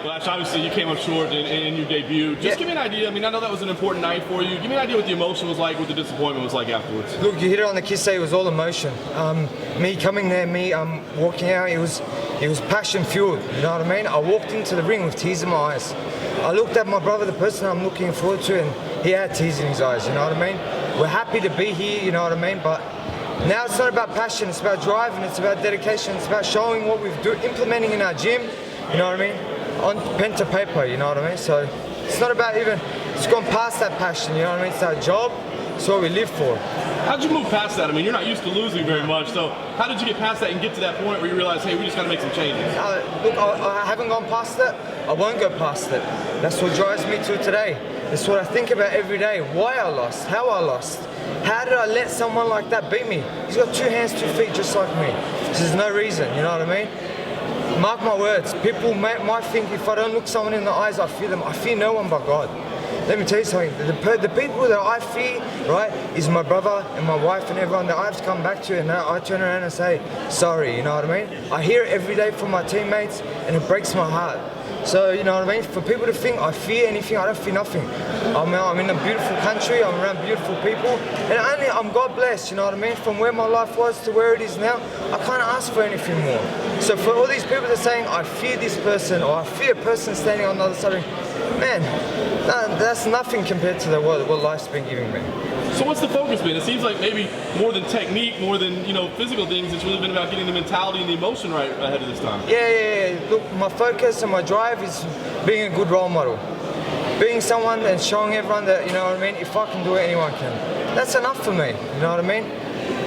Well, Ash, obviously you came up short in your debut. Just give me an idea. I mean, I know that was an important night for you. Give me an idea what the emotion was like, what the disappointment was like afterwards. Look, you hit it on the kiss. It was all emotion. Me coming there, me walking out, it was passion fueled. You know what I mean? I walked into the ring with tears in my eyes. I looked at my brother, the person I'm looking forward to, and he had tears in his eyes. You know what I mean? We're happy to be here. You know what I mean? But now it's not about passion. It's about drive, and it's about dedication. It's about showing what we've implementing in our gym. You know what I mean? On pen to paper, you know what I mean? So it's not about even, it's gone past that passion, you know what I mean? It's our job, it's what we live for. How'd you move past that? I mean, you're not used to losing very much, so how did you get past that and get to that point where you realize, hey, we just gotta make some changes? Look, I haven't gone past it, I won't go past it. That's what drives me to today. That's what I think about every day, why I lost, how I lost. How did I let someone like that beat me? He's got 2 hands, 2 feet just like me. There's no reason, you know what I mean? Mark my words, people might think if I don't look someone in the eyes, I fear them. I fear no one but God. Let me tell you something, the people that I fear, right, is my brother and my wife and everyone that I have to come back to, and now I turn around and say, sorry, you know what I mean? I hear it every day from my teammates and it breaks my heart. So, you know what I mean? For people to think I fear anything, I don't fear nothing. I'm in a beautiful country, I'm around beautiful people, and I'm God blessed, you know what I mean? From where my life was to where it is now, I can't ask for anything more. So for all these people that are saying, I fear this person, or I fear a person standing on the other side of me, man, that's nothing compared to what life's been giving me. So what's the focus been? It seems like maybe more than technique, more than physical things, it's really been about getting the mentality and the emotion right ahead of this time. Yeah. Look, my focus and my drive is being a good role model. Being someone and showing everyone that, you know what I mean, if I can do it, anyone can. That's enough for me, you know what I mean?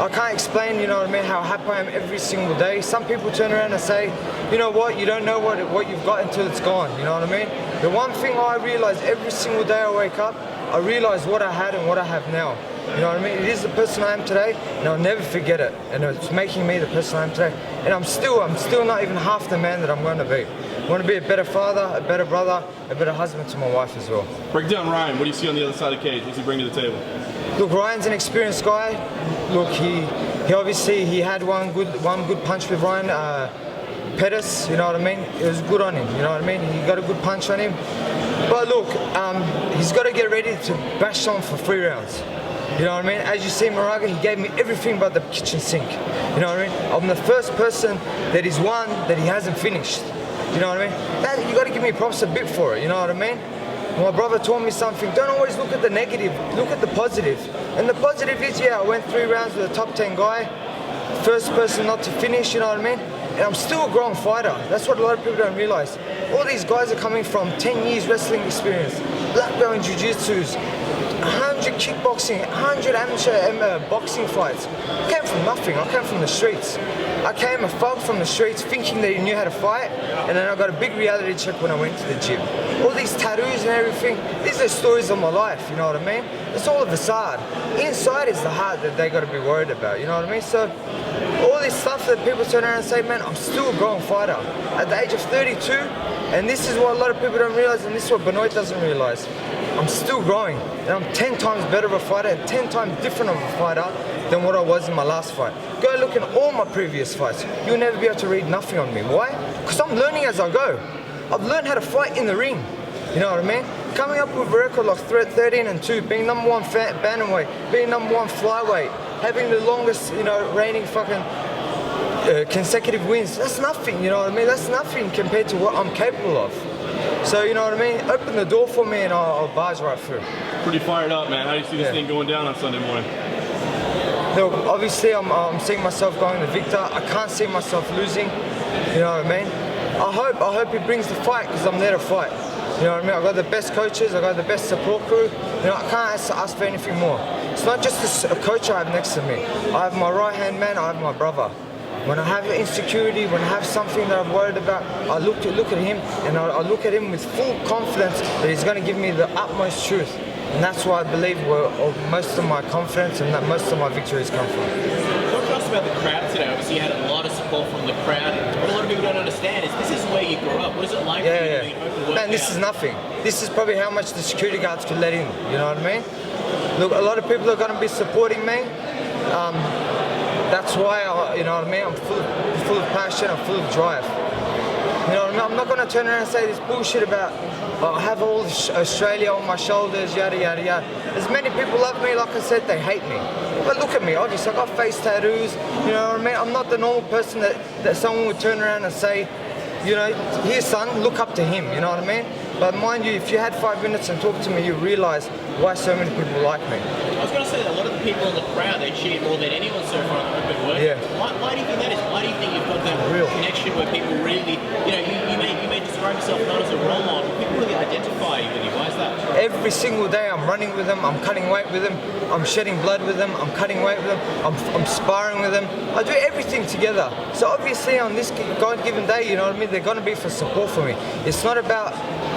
I can't explain, you know what I mean, how happy I am every single day. Some people turn around and say, you know what, you don't know what you've got until it's gone, you know what I mean? The one thing I realize every single day I wake up, I realize what I had and what I have now. You know what I mean? It is the person I am today, and I'll never forget it. And it's making me the person I am today. And I'm still not even half the man that I'm going to be. I want to be a better father, a better brother, a better husband to my wife as well. Break down Ryan. What do you see on the other side of the cage? What's he bring to the table? Look, Ryan's an experienced guy. Look, he obviously had one good punch with Ryan. Pettis, you know what I mean? It was good on him, you know what I mean? He got a good punch on him. But look, he's got to get ready to bash on for 3 rounds. You know what I mean? As you see, Moraga, he gave me everything but the kitchen sink. You know what I mean? I'm the first person that he's won that he hasn't finished. You know what I mean? You got to give me props a bit for it, you know what I mean? My brother taught me something, don't always look at the negative, look at the positive. And the positive is, yeah, I went 3 rounds with a top 10 guy, first person not to finish, you know what I mean? And I'm still a grown fighter. That's what a lot of people don't realize. All these guys are coming from 10 years wrestling experience, black belt in jiu-jitsus, 100 kickboxing, 100 amateur boxing fights. I came from nothing, I came from the streets. I came a thug from the streets thinking that he knew how to fight, and then I got a big reality check when I went to the gym. All these tattoos and everything, these are stories of my life, you know what I mean? It's all a facade. Inside is the heart that they got to be worried about, you know what I mean? So all this stuff that people turn around and say, man, I'm still a grown fighter. At the age of 32, and this is what a lot of people don't realize, and this is what Benoit doesn't realize. I'm still growing, and I'm 10 times better of a fighter, and 10 times different of a fighter than what I was in my last fight. Go look at all my previous fights. You'll never be able to read nothing on me. Why? Because I'm learning as I go. I've learned how to fight in the ring. You know what I mean? Coming up with a record like 13-2, being number 1 bantamweight, being number 1 flyweight, having the longest, reigning fucking consecutive wins. That's nothing, you know what I mean? That's nothing compared to what I'm capable of. So, you know what I mean? Open the door for me and I'll barge right through. Pretty fired up, man. How do you see this thing going down on Sunday morning? Look, obviously I'm seeing myself going the victor. I can't see myself losing, you know what I mean? I hope he brings the fight because I'm there to fight. You know what I mean? I've got the best coaches, I've got the best support crew. I can't ask for anything more. It's not just a coach I have next to me. I have my right-hand man, I have my brother. When I have insecurity, when I have something that I'm worried about, I look at him and I look at him with full confidence that he's going to give me the utmost truth. And that's why I believe most of my confidence and that most of my victories come from. Talk to us about the crowd today. Obviously you had a lot of support from the crowd. What a lot of people don't understand is this is where you grew up. What is it like for you to be open? Man, this is nothing. This is probably how much the security guards could let in, you know what I mean? Look, a lot of people are going to be supporting me. That's why, you know what I mean, I'm full of passion, I'm full of drive. You know what I mean? I'm not going to turn around and say this bullshit about, oh, I have all this Australia on my shoulders, yada, yada, yada. As many people love me, like I said, they hate me. But look at me, obviously, I got face tattoos, you know what I mean? I'm not the normal person that someone would turn around and say, you know, here son, look up to him, you know what I mean? But mind you, if you had 5 minutes and talked to me, you realise why so many people like me. I was going to say that a lot of the people in the crowd, they cheer more than anyone so far in the work. Yeah. Why do you think that is? Why do you think you've got that real connection where people really, you know, you may describe yourself not as a role model, but people really identify with you? Why is that? Every single day I'm running with them, I'm cutting weight with them, I'm shedding blood with them, I'm cutting weight with them, I'm sparring with them. I do everything together. So obviously on this God-given day, you know what I mean, they're going to be for support for me. It's not about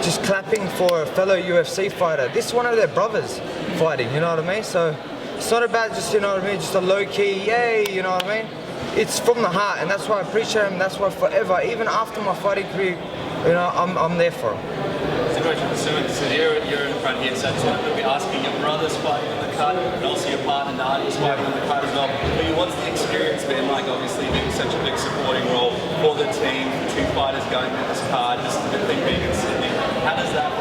just clapping for a fellow UFC fighter. This is one of their brothers fighting, you know what I mean? So it's not about just, you know what I mean, just a low-key, yay, you know what I mean? It's from the heart, and that's why I appreciate him, that's why forever, even after my fighting career, you know, I'm there for him. So you're in front here, so I just wanted to be asking, your brother's fighting on the card, and also your partner Nadia's fighting on the card as well. But what's the experience been like, obviously being such a big supporting role for the team, 2 fighters going to this card, just a big being in Sydney? How does that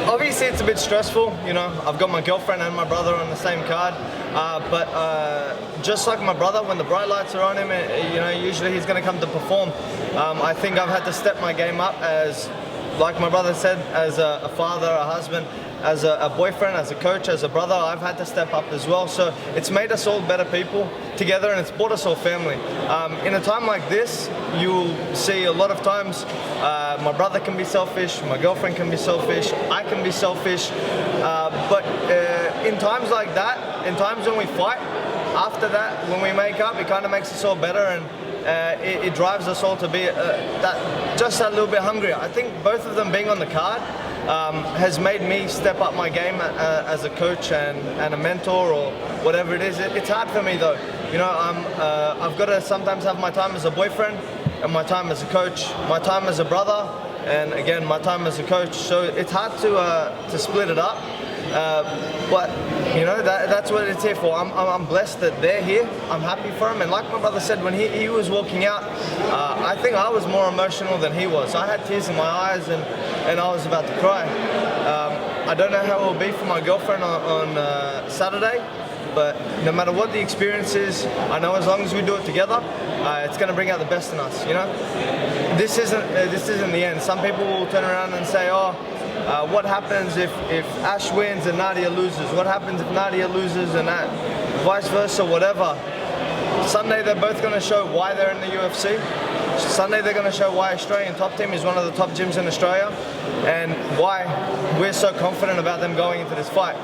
Obviously it's a bit stressful, you know, I've got my girlfriend and my brother on the same card, but just like my brother, when the bright lights are on him, you know, usually he's going to come to perform. I think I've had to step my game up as, like my brother said, as a father, a husband, as a boyfriend, as a coach, as a brother, I've had to step up as well. So it's made us all better people together, and it's brought us all family. In a time like this, you'll see a lot of times my brother can be selfish, my girlfriend can be selfish, I can be selfish, but in times like that, in times when we fight, after that, when we make up, it kind of makes us all better, and it drives us all to be just that little bit hungrier. I think both of them being on the card has made me step up my game as a coach and a mentor or whatever it is. It's hard for me though. You know, I've got to sometimes have my time as a boyfriend and my time as a coach, my time as a brother, and again my time as a coach. So it's hard to split it up. But you know, that's what it's here for. I'm blessed that they're here. I'm happy for them. And like my brother said, when he was walking out, I think I was more emotional than he was. I had tears in my eyes and I was about to cry. I don't know how it will be for my girlfriend on Saturday, but no matter what the experience is, I know as long as we do it together, it's going to bring out the best in us. You know, this isn't the end. Some people will turn around and say, oh, what happens if Ash wins and Nadia loses? What happens if Nadia loses and that, vice versa, whatever? Sunday they're both going to show why they're in the UFC. Sunday they're going to show why Australian Top Team is one of the top gyms in Australia and why we're so confident about them going into this fight.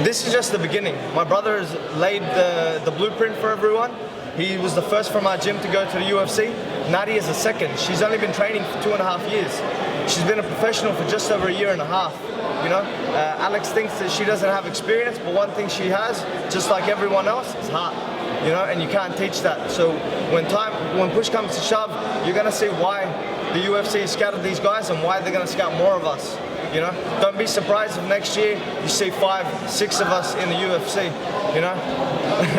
This is just the beginning. My brother has laid the blueprint for everyone. He was the first from our gym to go to the UFC. Nadia is the second. She's only been training for 2.5 years. She's been a professional for just over 1.5 years. You know, Alex thinks that she doesn't have experience, but one thing she has, just like everyone else, is heart. You know, and you can't teach that. So when push comes to shove, you're gonna see why the UFC scouted these guys and why they're gonna scout more of us. You know, don't be surprised if next year you see 5, 6 of us in the UFC. You know,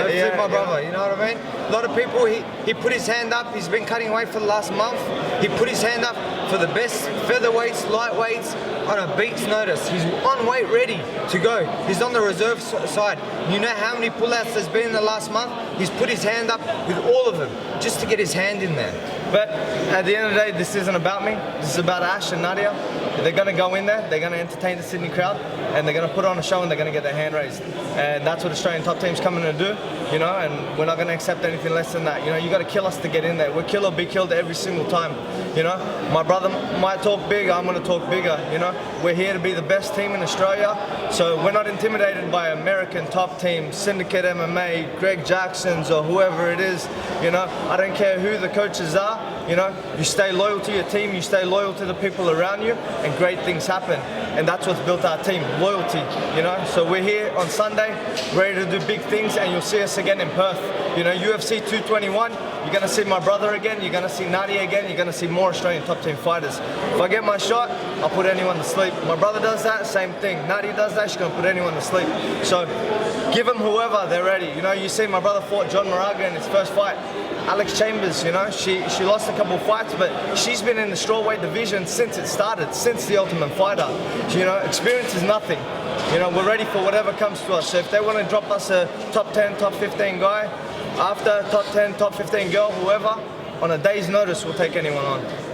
yeah, my brother. You know what I mean? A lot of people. He put his hand up. He's been cutting weight for the last month. He put his hand up for the best featherweights, lightweights on a beat's notice. He's on weight ready to go. He's on the reserve side. You know how many pullouts there's been in the last month? He's put his hand up with all of them just to get his hand in there. But at the end of the day, this isn't about me. This is about Ash and Nadia. They're going to go in there, they're going to entertain the Sydney crowd, and they're going to put on a show and they're going to get their hand raised. And that's what Australian Top Team's coming to do, you know, and we're not going to accept anything less than that. You know, you got to kill us to get in there. We're kill or be killed every single time, you know. My brother might talk big, I'm going to talk bigger, you know. We're here to be the best team in Australia, so we're not intimidated by American Top Team, Syndicate MMA, Greg Jackson's or whoever it is, you know. I don't care who the coaches are. You know, you stay loyal to your team, you stay loyal to the people around you, and great things happen. And that's what's built our team, loyalty, you know. So we're here on Sunday, ready to do big things, and you'll see us again in Perth. You know, UFC 221, you're going to see my brother again, you're going to see Nadia again, you're going to see more Australian Top Team fighters. If I get my shot, I'll put anyone to sleep. My brother does that, same thing. Nadia does that, she's going to put anyone to sleep. So give them whoever, they're ready. You know, you see my brother fought John Moraga in his first fight. Alex Chambers, you know, she lost a couple of fights, but she's been in the strawweight division since it started, since the Ultimate Fighter. You know, experience is nothing. You know, we're ready for whatever comes to us. So if they want to drop us a top 10, top 15 guy, after top 10, top 15 girl, whoever, on a day's notice, we'll take anyone on.